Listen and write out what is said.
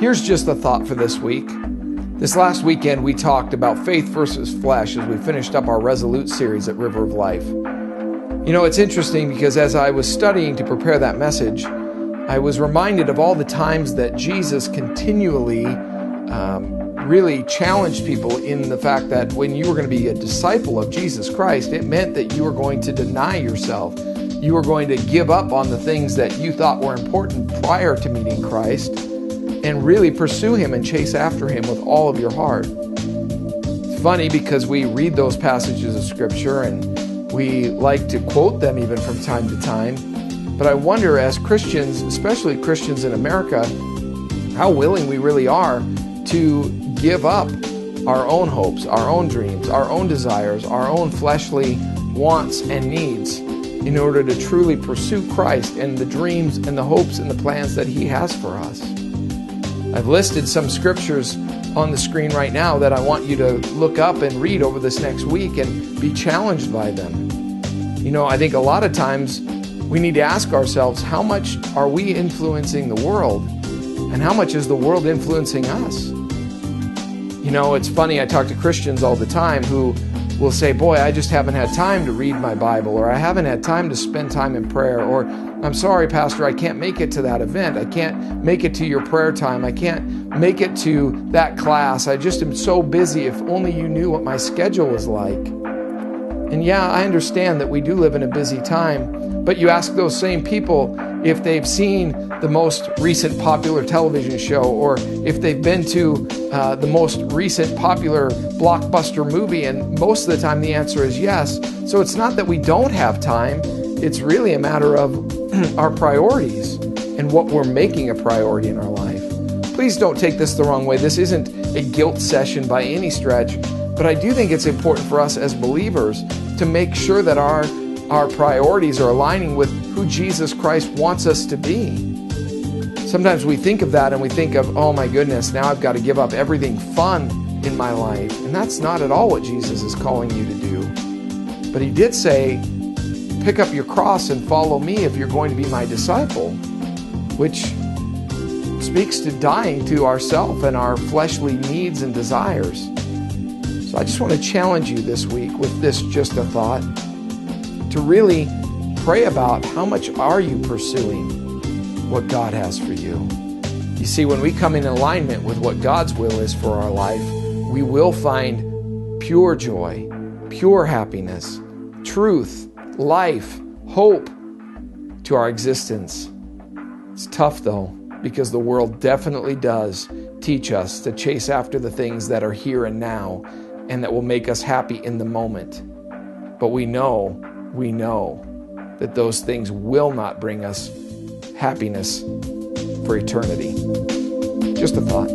Here's just a thought for this week. This last weekend, we talked about faith versus flesh as we finished up our Resolute series at River of Life. You know, it's interesting because as I was studying to prepare that message, I was reminded of all the times that Jesus continually really challenged people in the fact that when you were going to be a disciple of Jesus Christ, it meant that you were going to deny yourself. You were going to give up on the things that you thought were important prior to meeting Christ and really pursue Him and chase after Him with all of your heart. It's funny because we read those passages of Scripture and we like to quote them even from time to time. But I wonder, as Christians, especially Christians in America, how willing we really are to give up our own hopes, our own dreams, our own desires, our own fleshly wants and needs in order to truly pursue Christ and the dreams and the hopes and the plans that He has for us. I've listed some scriptures on the screen right now that I want you to look up and read over this next week and be challenged by them. You know, I think a lot of times we need to ask ourselves, how much are we influencing the world and how much is the world influencing us? You know, it's funny, I talk to Christians all the time who will say, boy, I just haven't had time to read my Bible, or I haven't had time to spend time in prayer, or I'm sorry, Pastor, I can't make it to that event. I can't make it to your prayer time. I can't make it to that class. I just am so busy. If only you knew what my schedule was like. And yeah, I understand that we do live in a busy time, but you ask those same people if they've seen the most recent popular television show, or if they've been to the most recent popular blockbuster movie, and most of the time the answer is yes. So it's not that we don't have time, it's really a matter of our priorities and what we're making a priority in our life. Please don't take this the wrong way. This isn't a guilt session by any stretch, but I do think it's important for us as believers to make sure that our priorities are aligning with who Jesus Christ wants us to be. Sometimes we think of that and we think of, oh my goodness, now I've got to give up everything fun in my life. And that's not at all what Jesus is calling you to do. But He did say, pick up your cross and follow me if you're going to be my disciple, which speaks to dying to ourself and our fleshly needs and desires. So I just want to challenge you this week with this just a thought, to really pray about how much are you pursuing what God has for you. You see, when we come in alignment with what God's will is for our life, we will find pure joy, pure happiness, truth, life, hope to our existence. It's tough though, because the world definitely does teach us to chase after the things that are here and now and that will make us happy in the moment. But we know that those things will not bring us happiness for eternity. Just a thought.